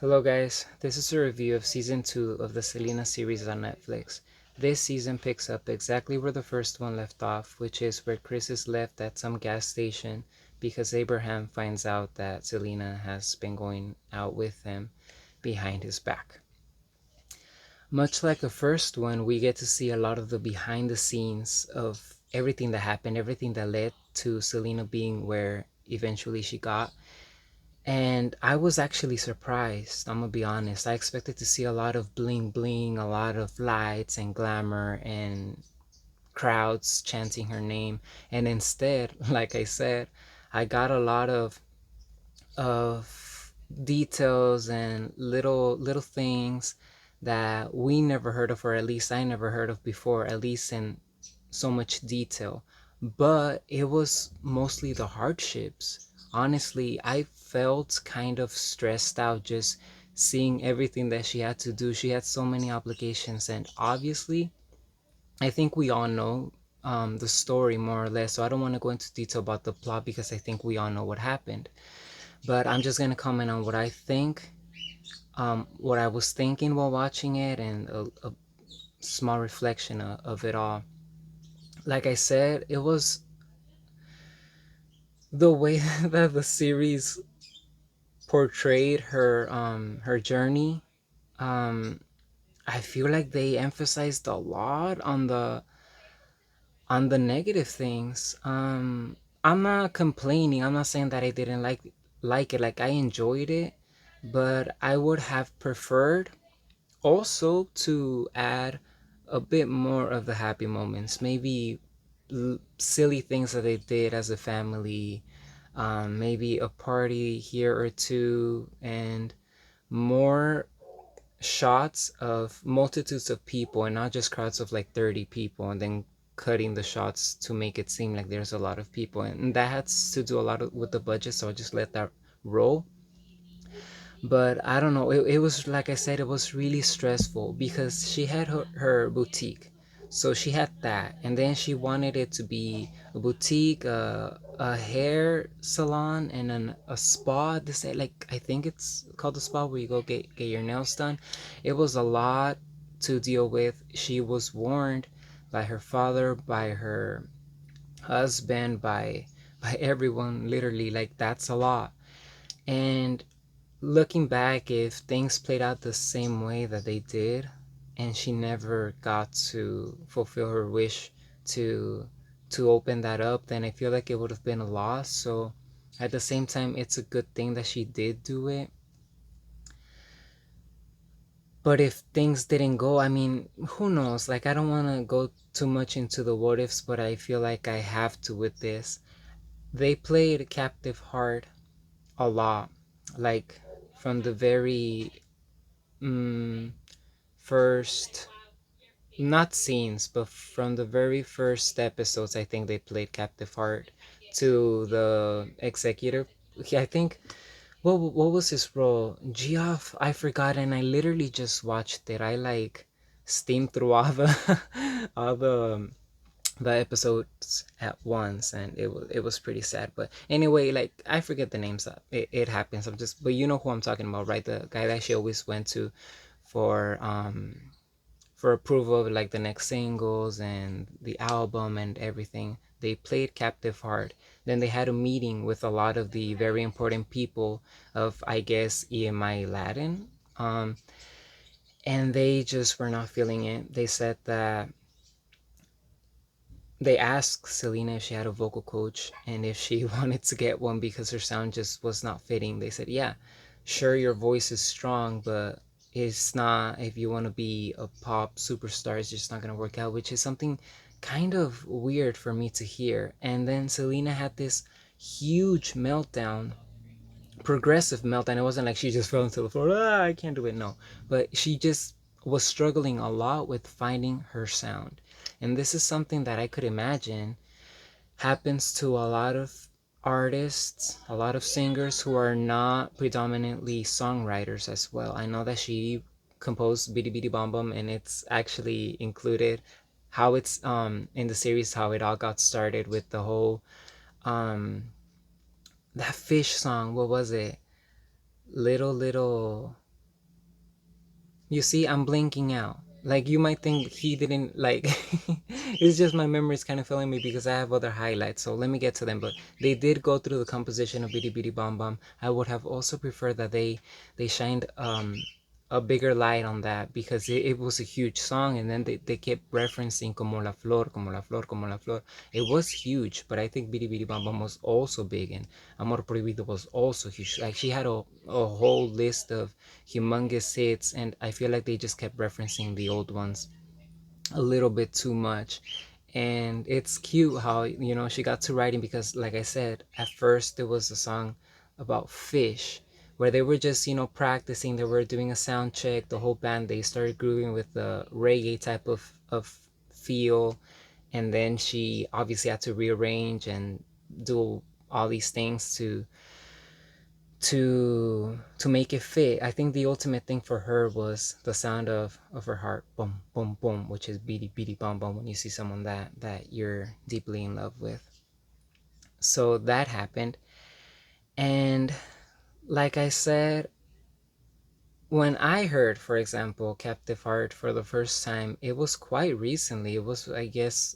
Hello guys, this is a review of season 2 of the Selena series on Netflix. This season picks up exactly where the first one left off, which is where Chris is left at some gas station because Abraham finds out that Selena has been going out with him behind his back. Much like the first one, we get to see a lot of the behind the scenes of everything that happened, everything that led to Selena being where eventually she got. And I was actually surprised, I'm gonna be honest. I expected to see a lot of bling bling, a lot of lights and glamour and crowds chanting her name. And instead, like I said, I got a lot of details and little things that we never heard of, or at least I never heard of before, at least in so much detail. But it was mostly the hardships. Honestly, I felt kind of stressed out just seeing everything that she had to do. She had so many obligations, and obviously, I think we all know the story more or less. So I don't want to go into detail about the plot because I think we all know what happened. But I'm just gonna comment on what I think, what I was thinking while watching it, and a small reflection of it all. Like I said, it was the way that the series portrayed her journey. um I feel like they emphasized a lot on the negative things. I'm not complaining, I'm not saying that I didn't like it. Like, I enjoyed it, but I would have preferred also to add a bit more of the happy moments, maybe silly things that they did as a family, maybe a party here or two, and more shots of multitudes of people and not just crowds of like 30 people and then cutting the shots to make it seem like there's a lot of people. And that has to do a lot with the budget, so I just let that roll. But I don't know, it was, like I said, it was really stressful because she had her boutique. So she had that, and then she wanted it to be a boutique, a hair salon, and a spa. This, like, I think it's called a spa, where you go get your nails done. It was a lot to deal with. She was warned by her father, by her husband, by everyone, literally. Like, that's a lot. And looking back, if things played out the same way that they did, and she never got to fulfill her wish to open that up, then I feel like it would have been a loss. So at the same time, it's a good thing that she did do it. But if things didn't go, I mean, who knows? Like, I don't want to go too much into the what ifs, but I feel like I have to with this. They played Captive Heart a lot. Like, from the very mm, first, not scenes, but from the very first episodes, I think they played Captive Heart to the executive. I think, what was his role? Geoff, I forgot, and I literally just watched it. I like steamed through all the all the episodes at once, and it was pretty sad. But anyway, like, I forget the names. It happens. But you know who I'm talking about, right? The guy that she always went to for approval of like the next singles and the album and everything. They played Captive Heart. Then they had a meeting with a lot of the very important people of, I guess, EMI Latin. And they just were not feeling it. They said that they asked Selena if she had a vocal coach and if she wanted to get one because her sound just was not fitting. They said, yeah, sure, your voice is strong, but it's not, if you want to be a pop superstar, it's just not going to work out, which is something kind of weird for me to hear. And then Selena had this huge meltdown, progressive meltdown. It wasn't like she just fell into the floor, I can't do it. No, but she just was struggling a lot with finding her sound. And this is something that I could imagine happens to a lot of artists, a lot of singers who are not predominantly songwriters as well. I know that she composed Bidi Bidi Bom Bom, and it's actually included how it's in the series, how it all got started with the whole that fish song. What was it? Little little You see, I'm blinking out. Like, you might think he didn't like. It's just my memory's kind of failing me because I have other highlights. So let me get to them. But they did go through the composition of Bitty Bitty Bom Bom. I would have also preferred that they shined a bigger light on that because it was a huge song, and then they kept referencing como la flor, como la flor, como la flor. It was huge, but I think Bitty Bitty Bom Bom was also big, and Amor Prohibido was also huge. Like, she had a whole list of humongous hits, and I feel like they just kept referencing the old ones a little bit too much. And it's cute how, she got to writing because, like I said, at first there was a song about fish where they were just, practicing. They were doing a sound check. The whole band, they started grooving with the reggae type of feel. And then she obviously had to rearrange and do all these things to make it fit. I think the ultimate thing for her was the sound of her heart, boom, boom, boom, which is beady, beady, bum, bum, when you see someone that you're deeply in love with. So that happened, and like I said, when I heard, for example, Captive Heart for the first time, it was quite recently. It was, I guess,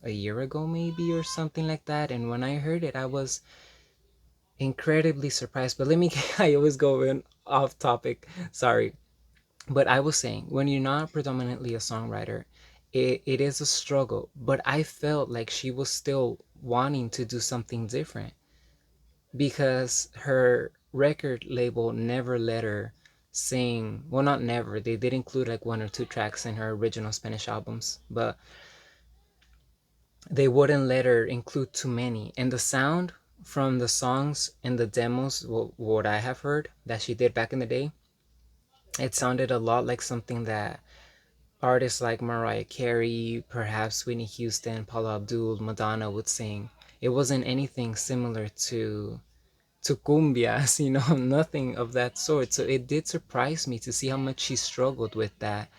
a year ago, maybe, or something like that. And when I heard it, I was incredibly surprised. But let me, I always go in off topic. Sorry. But I was saying, when you're not predominantly a songwriter, it is a struggle. But I felt like she was still wanting to do something different because her record label never let her sing. Well, not never. They did include like one or two tracks in her original Spanish albums, but they wouldn't let her include too many. And the sound from the songs and the demos, what I have heard that she did back in the day, it sounded a lot like something that artists like Mariah Carey, perhaps Whitney Houston, Paula Abdul, Madonna would sing. It wasn't anything similar to cumbias, nothing of that sort. So it did surprise me to see how much she struggled with that.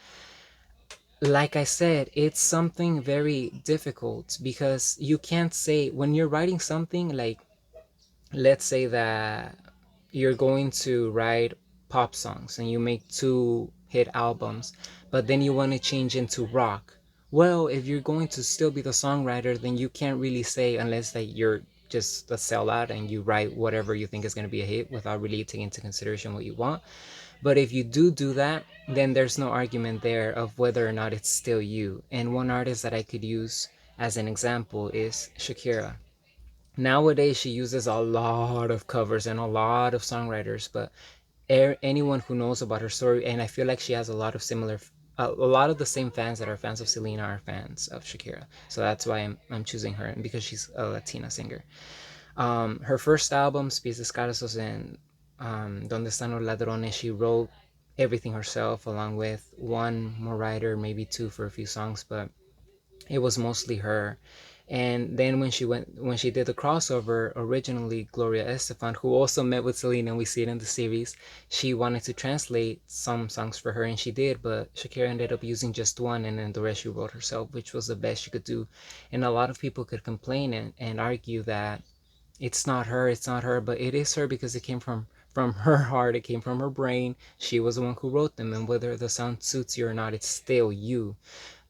Like I said, it's something very difficult because you can't say when you're writing something like, let's say that you're going to write pop songs and you make two hit albums, but then you want to change into rock. Well, if you're going to still be the songwriter, then you can't really say, unless like you're just a sellout and you write whatever you think is going to be a hit without really taking into consideration what you want. But if you do that, then there's no argument there of whether or not it's still you. And one artist that I could use as an example is Shakira. Nowadays, she uses a lot of covers and a lot of songwriters, but anyone who knows about her story, and I feel like she has a lot of a lot of the same fans that are fans of Selena are fans of Shakira. So that's why I'm choosing her, and because she's a Latina singer. Her first albums, Pies Descalzos and Donde Están los Ladrones, she wrote everything herself, along with one more writer, maybe two for a few songs, but it was mostly her. And then when she did the crossover, originally Gloria Estefan, who also met with Selena, and we see it in the series, she wanted to translate some songs for her, and she did, but Shakira ended up using just one, and then the rest she wrote herself, which was the best she could do. And a lot of people could complain and argue that it's not her, but it is her because it came from her heart, it came from her brain. She was the one who wrote them, and whether the sound suits you or not, it's still you.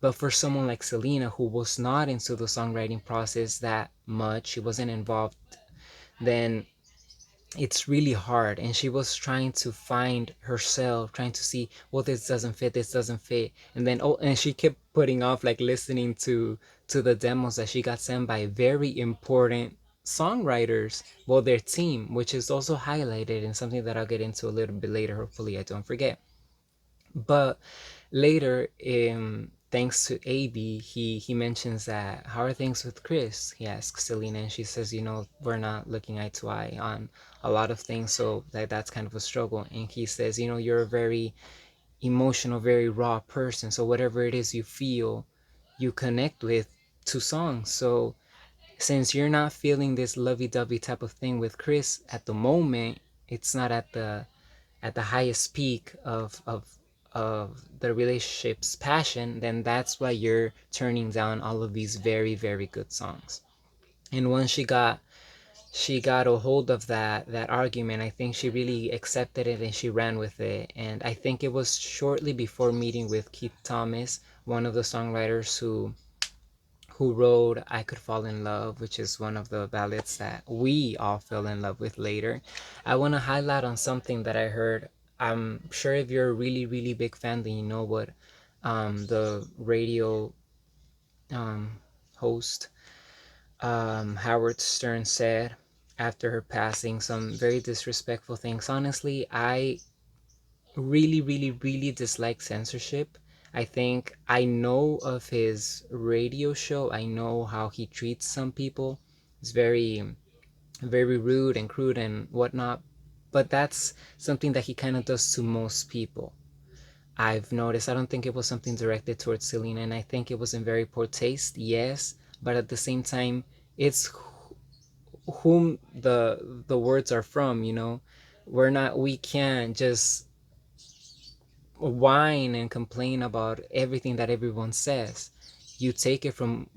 But for someone like Selena, who was not into the songwriting process that much, she wasn't involved, then it's really hard. And she was trying to find herself, trying to see, well, this doesn't fit, this doesn't fit. And then, oh, and she kept putting off like listening to the demos that she got sent by very important songwriters, well, their team, which is also highlighted in something that I'll get into a little bit later. Hopefully, I don't forget. But later, thanks to AB, he mentions that, how are things with Chris? He asks Selena, and she says, we're not looking eye to eye on a lot of things, so that's kind of a struggle. And he says, you're a very emotional, very raw person, so whatever it is you feel, you connect with to songs. So since you're not feeling this lovey-dovey type of thing with Chris at the moment, it's not at the highest peak of the relationship's passion, then that's why you're turning down all of these very, very good songs. And once she got she got a hold of that argument. I think she really accepted it and she ran with it. And I think it was shortly before meeting with Keith Thomas, one of the songwriters who wrote I Could Fall in Love, which is one of the ballads that we all fell in love with later. I want to highlight on something that I heard. I'm sure if you're a really, really big fan, then you know what the radio um, host Howard Stern said after her passing, some very disrespectful things. Honestly, I really, really, really dislike censorship. I think I know of his radio show. I know how he treats some people. It's very, very rude and crude and whatnot. But that's something that he kind of does to most people. I've noticed. I don't think it was something directed towards Selena, and I think it was in very poor taste. Yes, but at the same time, it's whom the words are from. We can't just whine and complain about everything that everyone says. You take it from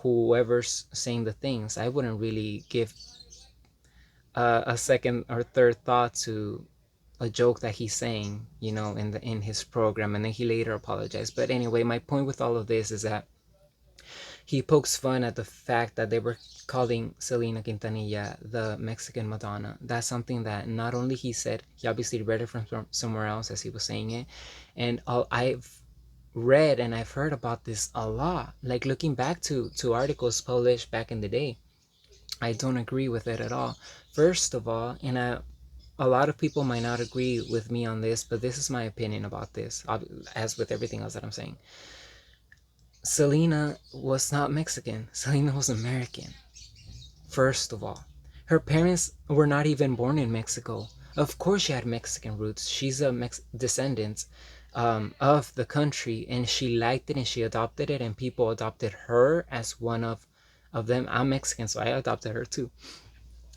whoever's saying the things. I wouldn't really give a second or third thought to a joke that he's saying, in his program, and then he later apologized. But anyway, my point with all of this is that he pokes fun at the fact that they were calling Selena Quintanilla the Mexican Madonna. That's something that not only he said, he obviously read it from somewhere else as he was saying it, and I've read and I've heard about this a lot. Like looking back to articles published back in the day, I don't agree with it at all. First of all, and a lot of people might not agree with me on this, but this is my opinion about this, as with everything else that I'm saying. Selena was not Mexican. Selena was American. First of all, her parents were not even born in Mexico. Of course, she had Mexican roots. She's a descendant of the country, and she liked it and she adopted it, and people adopted her as one of them. I'm Mexican, so I adopted her too.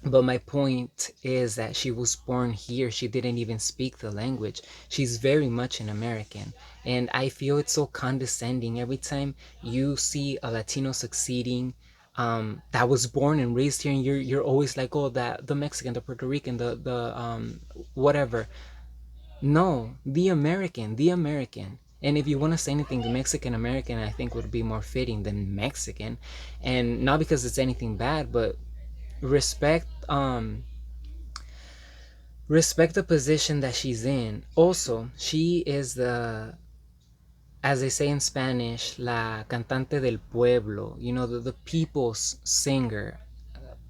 But my point is that she was born here. She didn't even speak the language. She's very much an American. And I feel it's so condescending every time you see a Latino succeeding, that was born and raised here, and you're always like, oh, that the Mexican, the Puerto Rican, the whatever. No, the American. And if you want to say anything, the Mexican American, I think would be more fitting than Mexican. And not because it's anything bad, but respect respect the position that she's in. Also, she is the, as they say in Spanish, la cantante del pueblo, the people's singer.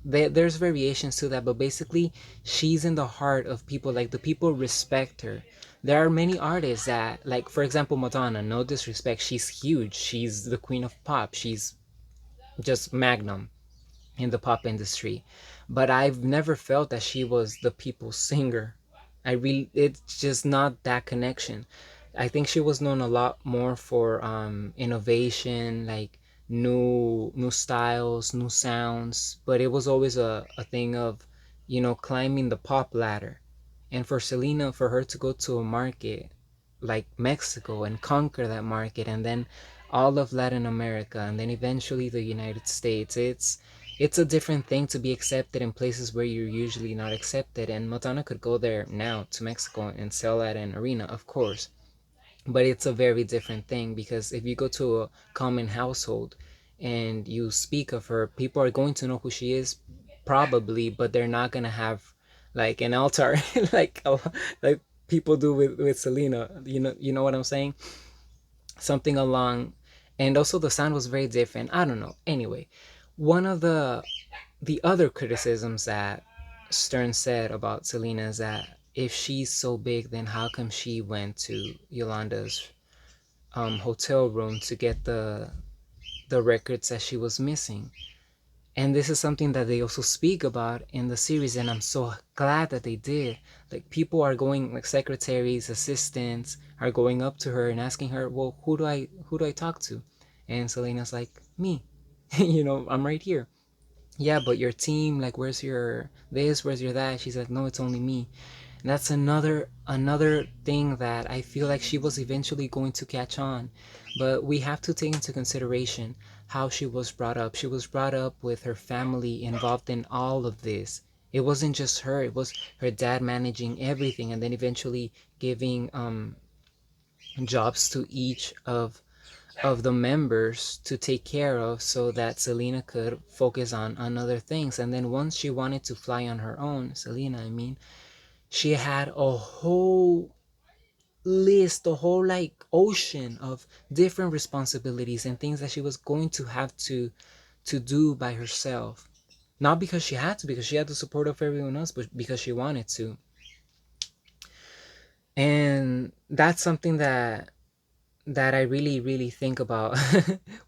There's variations to that, but basically she's in the heart of people. Like, the people respect her. There are many artists that, like, for example, Madonna, no disrespect, she's huge, she's the queen of pop, she's just magnum in the pop industry, but I've never felt that she was the people's singer. It's just not that connection. I think she was known a lot more for innovation, like new styles, new sounds, but it was always a thing of, climbing the pop ladder. And for Selena, for her to go to a market like Mexico and conquer that market, and then all of Latin America, and then eventually the United States, it's a different thing to be accepted in places where you're usually not accepted. And Madonna could go there now to Mexico and sell at an arena, of course, but it's a very different thing, because if you go to a common household and you speak of her, people are going to know who she is, probably, but they're not gonna have like an altar like like people do with Selena. You know what I'm saying? Something along. And also the sound was very different. I don't know. Anyway, one of the other criticisms that Stern said about Selena is that if she's so big, then how come she went to Yolanda's hotel room to get the records that she was missing? And this is something that they also speak about in the series, and I'm so glad that they did. Like, people are going, like secretaries, assistants are going up to her and asking her, well, who do I talk to? And Selena's like, me. I'm right here. Yeah, but your team, like, where's your this, where's your that? She's like, no, it's only me. And that's another thing that I feel like she was eventually going to catch on. But we have to take into consideration how she was brought up. She was brought up with her family involved in all of this. It wasn't just her, it was her dad managing everything, and then eventually giving jobs to each of the members to take care of, so that Selena could focus on other things. And then once she wanted to fly on her own, Selena, I mean, she had a whole list, a whole like ocean of different responsibilities and things that she was going to have to do by herself. Not because she had to, because she had the support of everyone else, but because she wanted to. And that's something that I really, really think about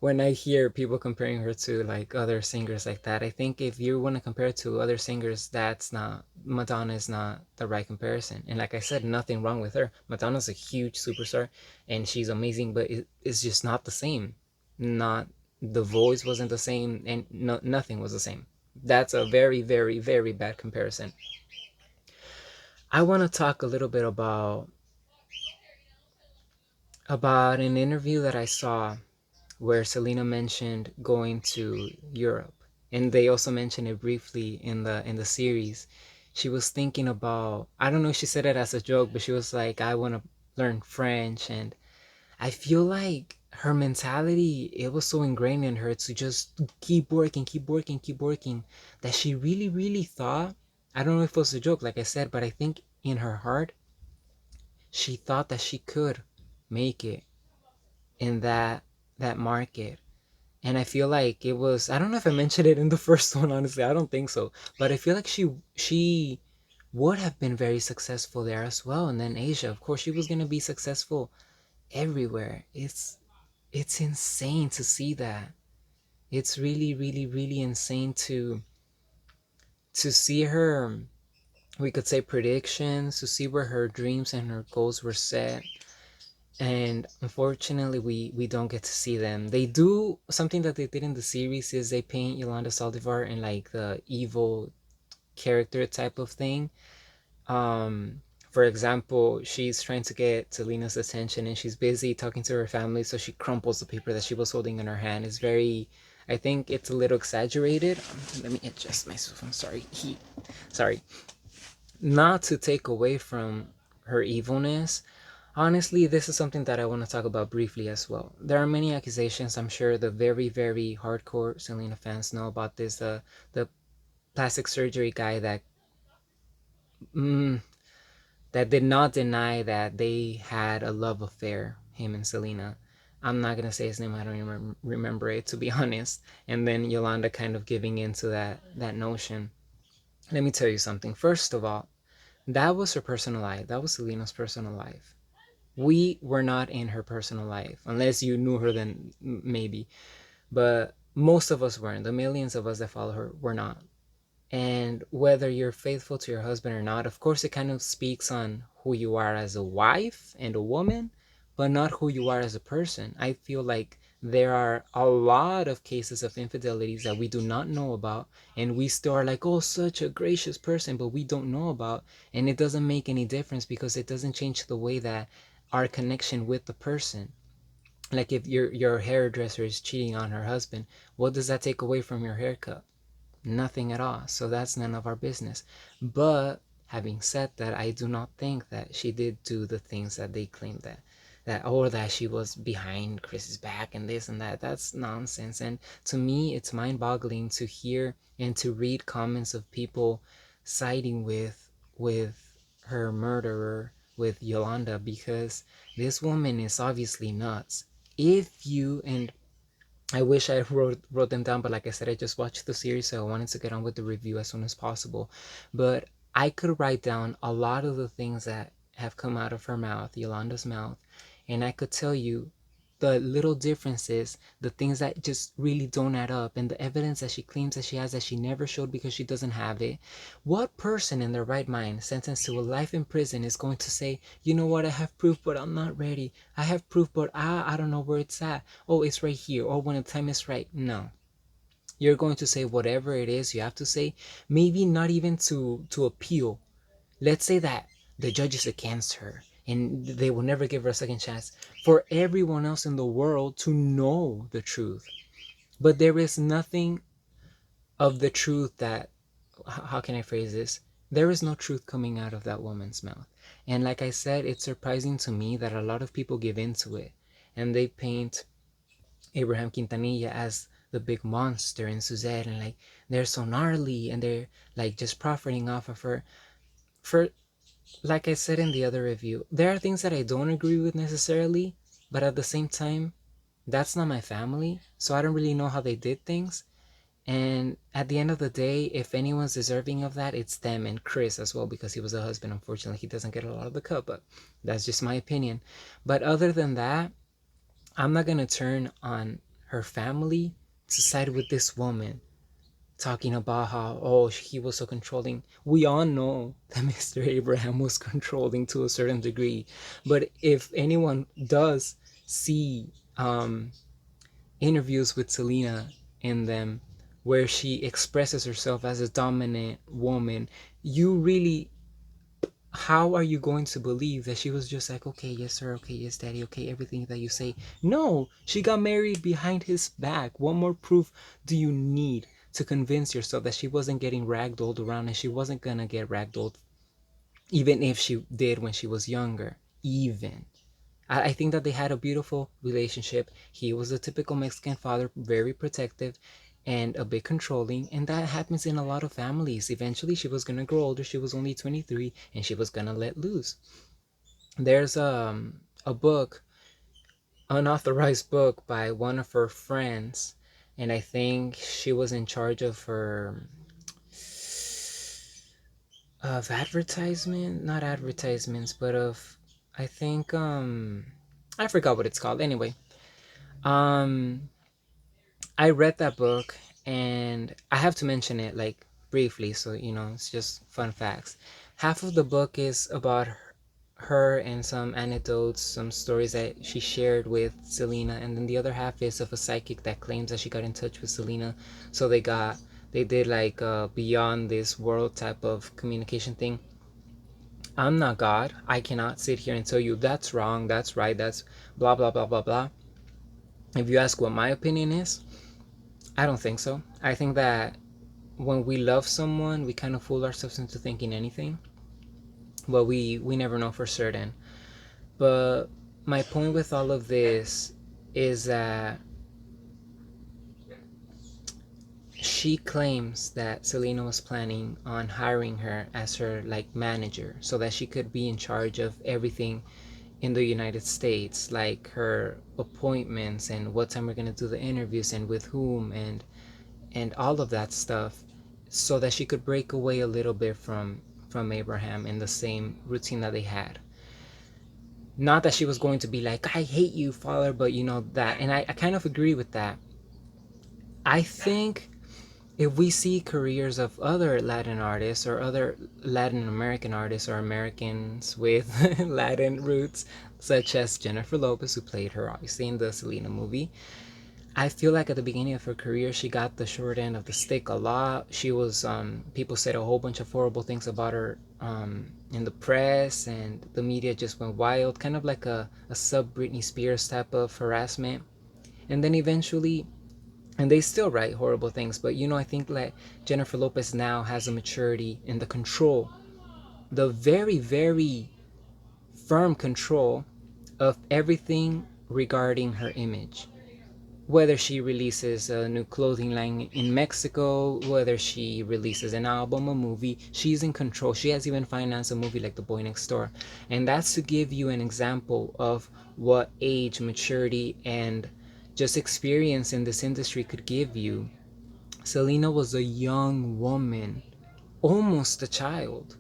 when I hear people comparing her to like other singers like that. I think if you want to compare it to other singers, that's not, Madonna is not the right comparison. And like I said, nothing wrong with her. Madonna's a huge superstar and she's amazing, but it's just not the same. Not, the voice wasn't the same, and nothing was the same. That's a very, very, very bad comparison. I want to talk a little bit about an interview that I saw where Selena mentioned going to Europe, and they also mentioned it briefly in the series. She was thinking about, I don't know if she said it as a joke, but she was like, I want to learn French. And I feel like her mentality, it was so ingrained in her to just keep working, keep working, keep working, that she really, really thought, I don't know if it was a joke, like I said, but I think in her heart she thought that she could make it in that market. And I feel like it was, I don't know if I mentioned it in the first one, honestly, I don't think so, but I feel like she would have been very successful there as well. And then Asia, of course, she was going to be successful everywhere. It's insane to see that. It's really, really, really insane to see her, we could say, predictions, to see where her dreams and her goals were set. And unfortunately, we don't get to see them. They do something that they did in the series, is they paint Yolanda Saldivar in like the evil character type of thing. For example, she's trying to get Selena's attention and she's busy talking to her family, so she crumples the paper that she was holding in her hand. It's very, I think it's a little exaggerated. Let me adjust myself. I'm sorry. Sorry. Not to take away from her evilness, honestly, this is something that I want to talk about briefly as well. There are many accusations. I'm sure the very, very hardcore Selena fans know about this. The plastic surgery guy mm, that did not deny that they had a love affair, him and Selena. I'm not gonna say his name. I don't even remember it, to be honest. And then Yolanda kind of giving into that notion. Let me tell you something. First of all, that was her personal life. That was Selena's personal life. We were not in her personal life, unless you knew her, then maybe, but most of us weren't. The millions of us that follow her were not. And whether you're faithful to your husband or not, of course, it kind of speaks on who you are as a wife and a woman, but not who you are as a person. I feel like there are a lot of cases of infidelities that we do not know about, and we still are like, oh, such a gracious person, but we don't know about. And it doesn't make any difference because it doesn't change the way that our connection with the person. Like if your hairdresser is cheating on her husband, what does that take away from your haircut? Nothing at all. So that's none of our business. But having said that, I do not think that she did do the things that they claim that or that she was behind Chris's back and this and that. That's nonsense. And to me, it's mind-boggling to hear and to read comments of people siding with her murderer, with Yolanda, because this woman is obviously nuts. If you, and I wish I wrote them down, but like I said, I just watched the series, so I wanted to get on with the review as soon as possible. But I could write down a lot of the things that have come out of her mouth, Yolanda's mouth, and I could tell you the little differences, the things that just really don't add up, and the evidence that she claims that she has that she never showed because she doesn't have it. What person in their right mind sentenced to a life in prison is going to say, you know what, I have proof, but I'm not ready. I have proof, but I don't know where it's at. Oh, it's right here. Or when the time is right. No. You're going to say whatever it is you have to say, maybe not even to appeal. Let's say that the judges against her and they will never give her a second chance, for everyone else in the world to know the truth. But there is nothing of the truth that, how can I phrase this? There is no truth coming out of that woman's mouth. And like I said, it's surprising to me that a lot of people give into it and they paint Abraham Quintanilla as the big monster in Suzette, and like they're so gnarly and they're like just profiting off of her. For like I said in the other review, there are things that I don't agree with necessarily, but at the same time, that's not my family, so I don't really know how they did things. And at the end of the day, if anyone's deserving of that, it's them and Chris as well, because he was a husband. Unfortunately, he doesn't get a lot of the cup, but that's just my opinion. But other than that, I'm not gonna turn on her family to side with this woman talking about how, oh, he was so controlling. We all know that Mr. Abraham was controlling to a certain degree. But if anyone does see interviews with Selena in them where she expresses herself as a dominant woman, you really, how are you going to believe that she was just like, okay, yes, sir, okay, yes, daddy, okay, everything that you say? No, she got married behind his back. What more proof do you need to convince yourself that she wasn't getting ragdolled around and she wasn't gonna get ragdolled, even if she did when she was younger? Even. I think that they had a beautiful relationship. He was a typical Mexican father, very protective and a bit controlling, and that happens in a lot of families. Eventually she was gonna grow older. She was only 23 and she was gonna let loose. There's a book, unauthorized book by one of her friends, and I think she was in charge of her of advertisement, not advertisements, but of, I think I forgot what it's called. Anyway, um I read that book, and I have to mention it like briefly, so you know, it's just fun facts. Half of the book is about her and some anecdotes, some stories that she shared with Selena, and then the other half is of a psychic that claims that she got in touch with Selena. So they did like beyond this world type of communication thing. I'm not God. I cannot sit here and tell you that's wrong, that's right, that's blah blah blah blah blah. If you ask what my opinion is, I don't think so. I think that when we love someone, we kind of fool ourselves into thinking anything, but we never know for certain. But my point with all of this is that she claims that Selena was planning on hiring her as her like manager so that she could be in charge of everything in the United States, like her appointments and what time we're gonna do the interviews and with whom and all of that stuff, so that she could break away a little bit from Abraham in the same routine that they had. Not that she was going to be like, I hate you, father, but you know that. And I kind of agree with that. I think if we see careers of other Latin artists or other Latin American artists or Americans with Latin roots, such as Jennifer Lopez, who played her obviously in the Selena movie, I feel like at the beginning of her career, she got the short end of the stick a lot. She was, people said a whole bunch of horrible things about her in the press, and the media just went wild, kind of like a sub Britney Spears type of harassment. And then eventually, and they still write horrible things, but you know, I think like Jennifer Lopez now has a maturity and the control, the very, very firm control of everything regarding her image. Whether she releases a new clothing line in Mexico, whether she releases an album, a movie, she's in control. She has even financed a movie like The Boy Next Door. And that's to give you an example of what age, maturity, and just experience in this industry could give you. Selena was a young woman, almost a child.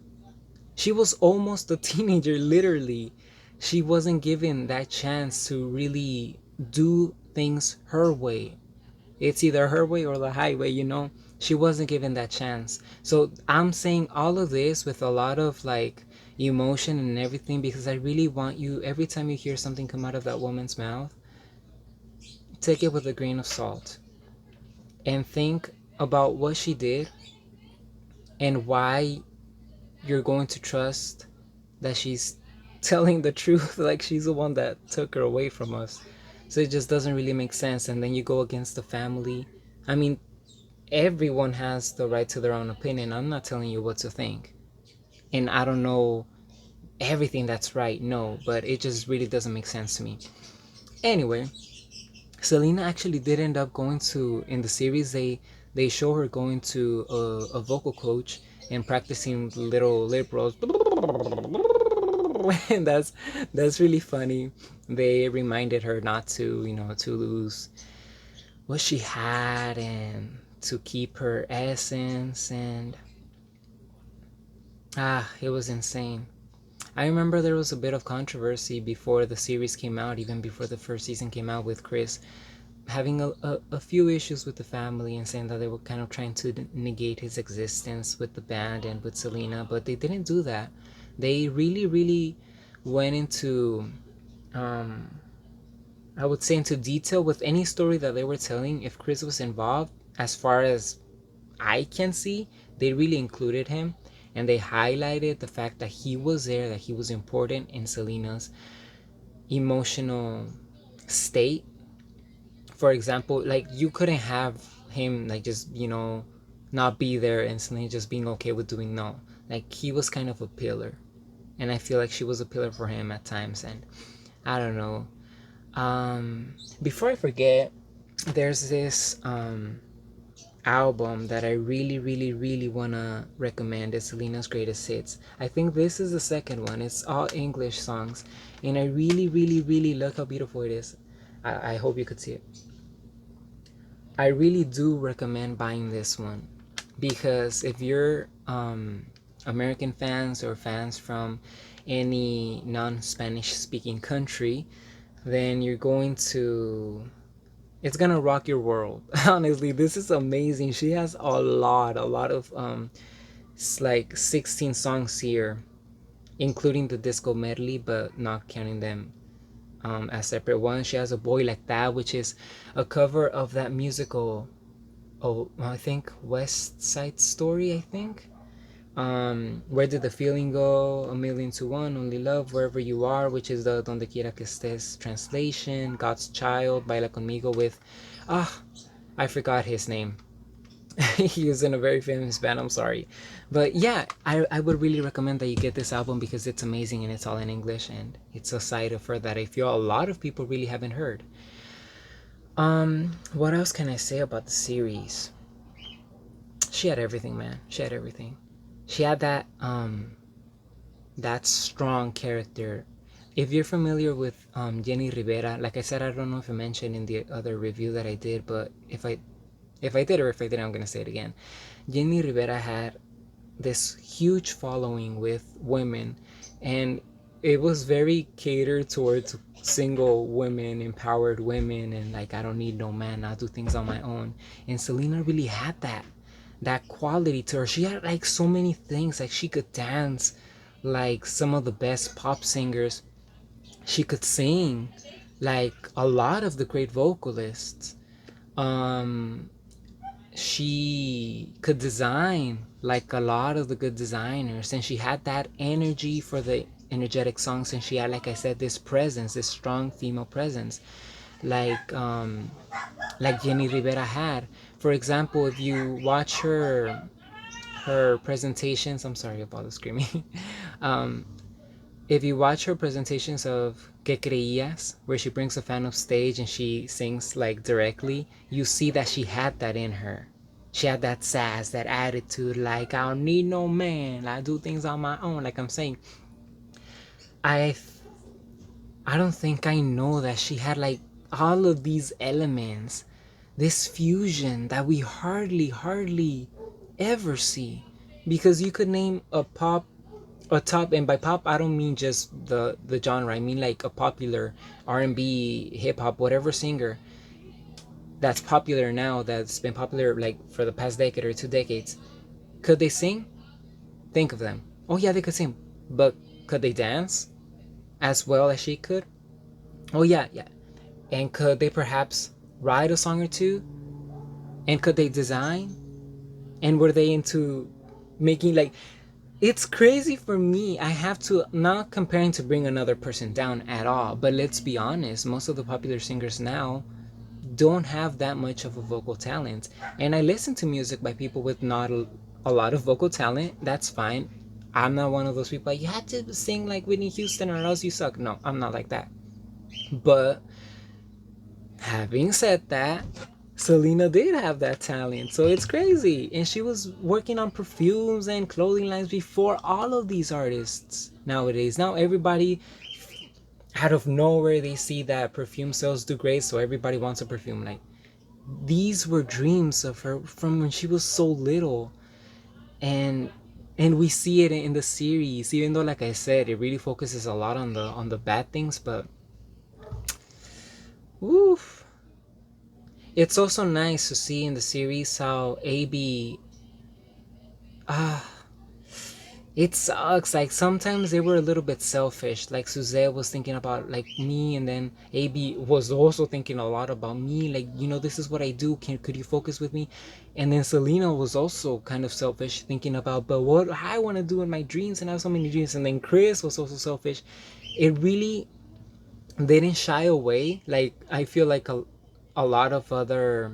She was almost a teenager, literally. She wasn't given that chance to really do things her way. It's either her way or the highway, you know? She wasn't given that chance. So I'm saying all of this with a lot of like emotion and everything, because I really want you, every time you hear something come out of that woman's mouth, take it with a grain of salt and think about what she did and why you're going to trust that she's telling the truth, like she's the one that took her away from us. So it just doesn't really make sense. And then you go against the family. I mean, everyone has the right to their own opinion. I'm not telling you what to think. And I don't know everything that's right, no, but it just really doesn't make sense to me. Anyway, Selena actually did end up going to, in the series, they show her going to a vocal coach and practicing little liberals. And that's really funny. They reminded her not to, to lose what she had and to keep her essence, and it was insane. I remember there was a bit of controversy before the series came out, even before the first season came out, with Chris having a few issues with the family and saying that they were kind of trying to negate his existence with the band and with Selena, but they didn't do that. They really, really went into, I would say, into detail with any story that they were telling. If Chris was involved, as far as I can see, they really included him, and they highlighted the fact that he was there, that he was important in Selena's emotional state. For example, like, you couldn't have him like just, not be there and Selena just being okay with doing no. Like, he was kind of a pillar, and I feel like she was a pillar for him at times. And I don't know. Before I forget, there's this album that I really, really, really wanna recommend. It's Selena's Greatest Hits. I think this is the second one. It's all English songs, and I really, really, really look how beautiful it is. I hope you could see it. I really do recommend buying this one, because if you're American fans or fans from any non-Spanish speaking country, then you're going to, it's gonna rock your world. Honestly, this is amazing. She has a lot of like 16 songs here, including the disco medley, but not counting them as separate ones. She has A Boy Like That, which is a cover of that musical, I think West Side Story, I think. Where Did the Feeling Go, A Million to One, Only Love, Wherever You Are, which is the Donde Quiera que Estés translation. God's Child, Baila Conmigo with, I forgot his name. He was in a very famous band, I'm sorry. But yeah, I would really recommend that you get this album, because it's amazing and it's all in English, and it's a side of her that I feel a lot of people really haven't heard. What else can I say about the series? She had everything, man. She had everything. She had that strong character. If you're familiar with Jenny Rivera, like I said, I don't know if I mentioned in the other review that I did, but if I did, or if I didn't, I'm gonna say it again. Jenny Rivera had this huge following with women, and it was very catered towards single women, empowered women, and like, I don't need no man, I'll do things on my own. And Selena really had that quality to her. She had like so many things. Like, she could dance like some of the best pop singers. She could sing like a lot of the great vocalists. She could design like a lot of the good designers, and she had that energy for the energetic songs, and she had, like I said, this presence, this strong female presence, like Jenny Rivera had. For example, if you watch her presentations, I'm sorry about the screaming. If you watch her presentations of Que Creías, where she brings a fan up stage and she sings like directly, you see that she had that in her. She had that sass, that attitude, like, I don't need no man, I do things on my own. Like I'm saying, I I don't think I know that she had like all of these elements, this fusion that we hardly ever see. Because you could name a top, and by pop I don't mean just the genre, I mean like a popular R&B, hip hop, whatever singer that's popular now, that's been popular like for the past decade or 2 decades. Could they sing? Think of them. Oh yeah, they could sing, but could they dance as well as she could? Oh yeah, yeah. And could they perhaps write a song or two? And could they design? And were they into making like, it's crazy for me. I have to, not comparing to bring another person down at all, but let's be honest, most of the popular singers now don't have that much of a vocal talent. And I listen to music by people with not a lot of vocal talent. That's fine. I'm not one of those people like, you have to sing like Whitney Houston or else you suck. No, I'm not like that. But having said that, Selena did have that talent, so it's crazy. And she was working on perfumes and clothing lines before all of these artists nowadays. Now everybody, out of nowhere, they see that perfume sales do great, so everybody wants a perfume. Like, these were dreams of her from when she was so little. And we see it in the series, even though, like I said, it really focuses a lot on the bad things. But oof, it's also nice to see in the series how AB, ah, it sucks. Like, sometimes they were a little bit selfish. Like, Suzette was thinking about like me, and then AB was also thinking a lot about me. Like, this is what I do. Could you focus with me? And then Selena was also kind of selfish, thinking about, but what I want to do in my dreams, and I have so many dreams. And then Chris was also selfish. It really, they didn't shy away. Like, I feel like a lot of other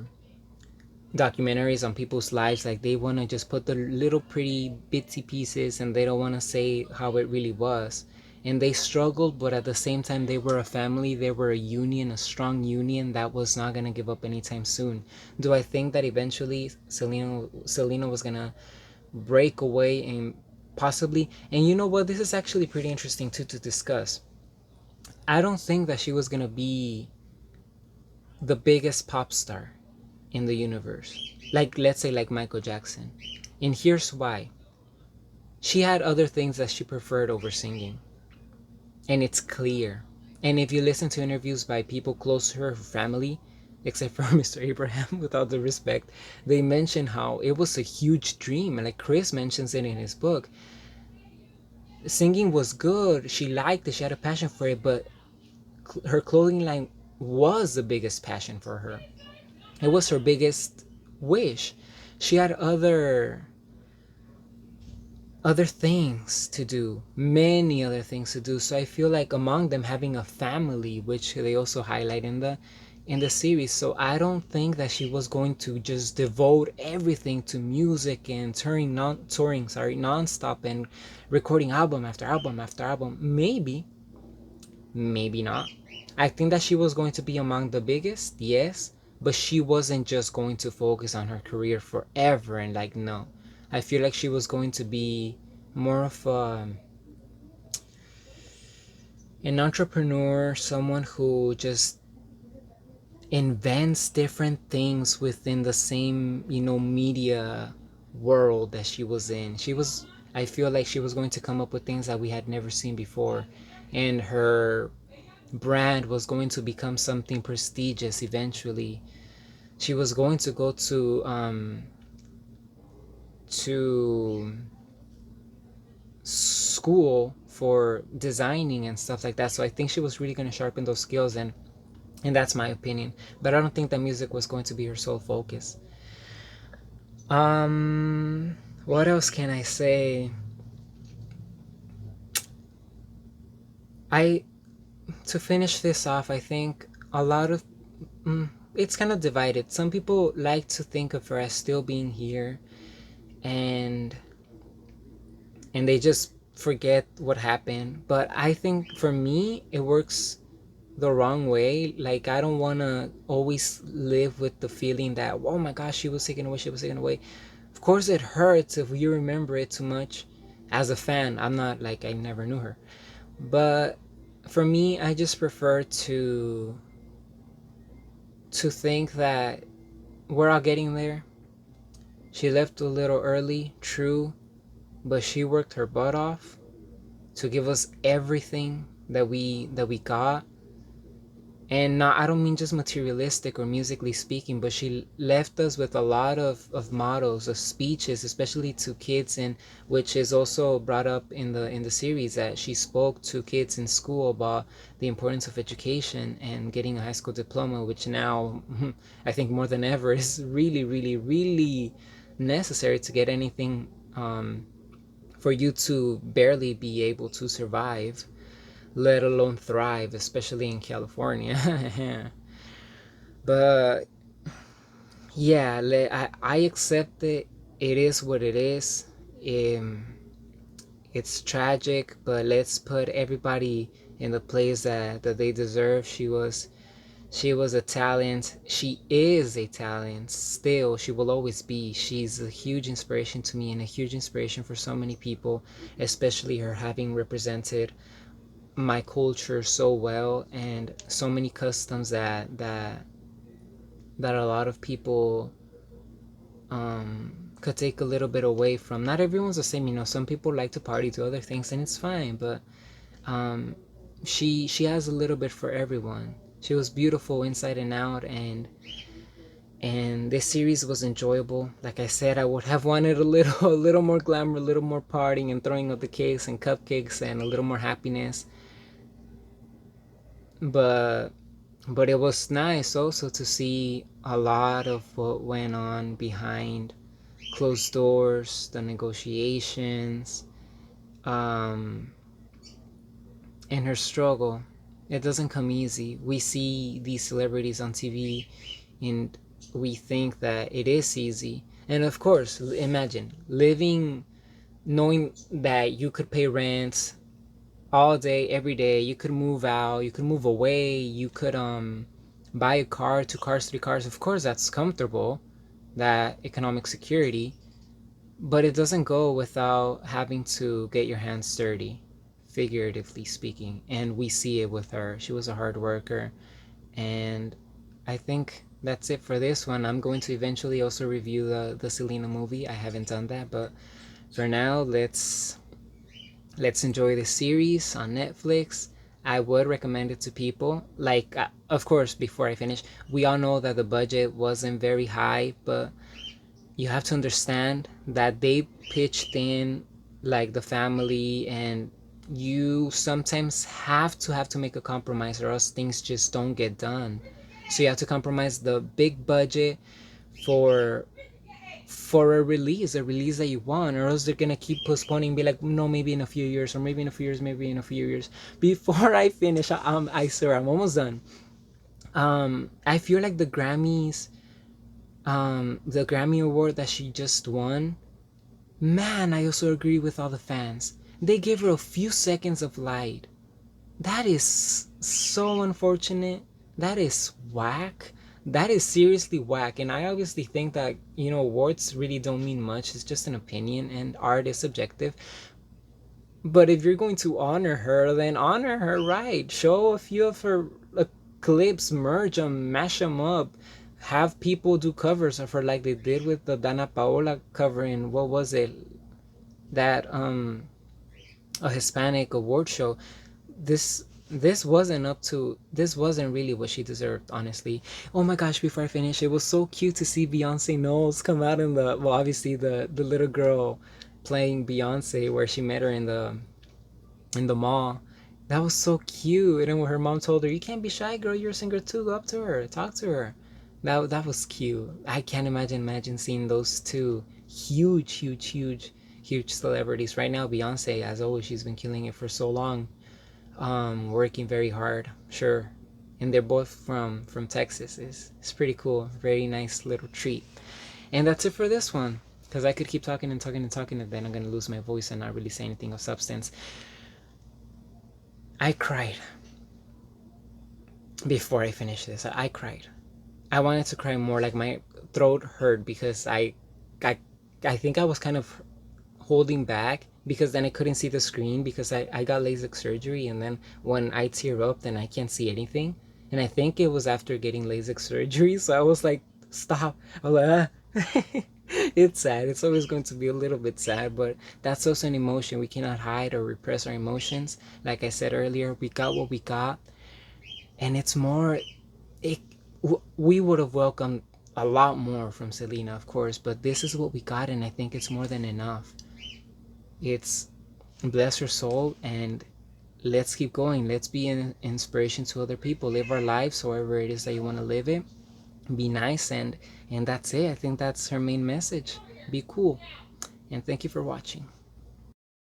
documentaries on people's lives, like, they want to just put the little pretty bitsy pieces, and they don't want to say how it really was. And they struggled, but at the same time, they were a family. They were a union, a strong union that was not going to give up anytime soon. Do I think that eventually Selena was going to break away, and possibly? And you know what, this is actually pretty interesting too to discuss. I don't think that she was going to be the biggest pop star in the universe. Like, let's say, like Michael Jackson. And here's why. She had other things that she preferred over singing. And it's clear. And if you listen to interviews by people close to her family, except for Mr. Abraham, with all the respect, they mention how it was a huge dream. And like Chris mentions it in his book, singing was good. She liked it. She had a passion for it. But her clothing line was the biggest passion for her. It was her biggest wish. She had other things to do, many other things to do. So I feel like among them, having a family, which they also highlight in the series. So I don't think that she was going to just devote everything to music and touring nonstop, and recording album after album after album. Maybe not. I think that she was going to be among the biggest, yes, but she wasn't just going to focus on her career forever. And like, no, I feel like she was going to be more of an entrepreneur, someone who just invents different things within the same, media world that she was in. I feel like she was going to come up with things that we had never seen before. And her brand was going to become something prestigious eventually. She was going to go to school for designing and stuff like that. So I think she was really going to sharpen those skills, and that's my opinion. But I don't think that music was going to be her sole focus. What else can I say? To finish this off, I think a lot of it's kind of divided. Some people like to think of her as still being here, and they just forget what happened. But I think for me, it works the wrong way. Like, I don't want to always live with the feeling that, oh my gosh, she was taken away, she was taken away. Of course it hurts if you remember it too much. As a fan, I'm not like I never knew her, but for me, I just prefer to think that we're all getting there. She left a little early, true, but she worked her butt off to give us everything that we got. And not, I don't mean just materialistic or musically speaking, but she left us with a lot of mottos, of speeches, especially to kids, and which is also brought up in the series, that she spoke to kids in school about the importance of education and getting a high school diploma, which now I think more than ever is really, really, really necessary to get anything for you to barely be able to survive, let alone thrive, especially in California. But yeah, I accept it. It is what it is. Um, it's tragic, but let's put everybody in the place that they deserve. She was a talent. She is a talent. Still, she will always be. She's a huge inspiration to me and a huge inspiration for so many people, especially her having represented my culture so well and so many customs that a lot of people could take a little bit away from. Not everyone's the same, some people like to party, do other things, and it's fine, but um, she has a little bit for everyone. She was beautiful inside and out, and this series was enjoyable. Like I said, I would have wanted a little a little more glamour, a little more partying and throwing up the cakes and cupcakes and a little more happiness. But it was nice also to see a lot of what went on behind closed doors, the negotiations, um, and her struggle. It doesn't come easy. We see these celebrities on TV and we think that it is easy. And of course, imagine living knowing that you could pay rent all day, every day. You could move out, you could move away, you could buy a car, 2 cars, 3 cars. Of course, that's comfortable, that economic security. But it doesn't go without having to get your hands dirty, figuratively speaking. And we see it with her. She was a hard worker. And I think that's it for this one. I'm going to eventually also review the Selena movie. I haven't done that, but for now, let's enjoy the series on Netflix. I would recommend it to people. Like, of course, before I finish, we all know that the budget wasn't very high, but you have to understand that they pitched in like the family, and you sometimes have to make a compromise, or else things just don't get done. So you have to compromise the big budget for a release that you want, or else they're gonna keep postponing, be like, no, maybe in a few years, or maybe in a few years, maybe in a few years. Before I finish, I swear I'm almost done. I feel like the Grammy award that she just won, man, I also agree with all the fans. They gave her a few seconds of light. That is so unfortunate. That is whack. That is seriously whack. And I obviously think that, awards really don't mean much. It's just an opinion, and art is subjective. But if you're going to honor her, then honor her right. Show a few of her clips, merge them, mash them up. Have people do covers of her like they did with the Dana Paola cover in, what was it? That a Hispanic award show. This wasn't really what she deserved, honestly. Oh my gosh, before I finish, it was so cute to see Beyonce Knowles come out in obviously the little girl playing Beyonce, where she met her in the mall. That was so cute. And when her mom told her, "You can't be shy, girl, you're a singer too, go up to her, talk to her." That was cute. I can't imagine seeing those two huge celebrities. Right now, Beyonce, as always, she's been killing it for so long, working very hard, sure. And they're both from Texas. It's pretty cool. Very nice little treat. And that's it for this one, because I could keep talking and talking and talking, and then I'm gonna lose my voice and not really say anything of substance. I cried before I finished this. I cried. I wanted to cry more. Like, my throat hurt because I, I think I was kind of holding back, because then I couldn't see the screen, because I got LASIK surgery, and then when I tear up, then I can't see anything. And I think it was after getting LASIK surgery, so I was like, stop. I was like, ah. It's sad. It's always going to be a little bit sad, but that's also an emotion. We cannot hide or repress our emotions. Like I said earlier, we got what we got, and it's more. It we would have welcomed a lot more from Selena, of course, but this is what we got, and I think it's more than enough. It's bless her soul, and let's keep going. Let's be an inspiration to other people. Live our lives however it is that you want to live it. Be nice, and that's it. I think that's her main message. Be cool. And thank you for watching.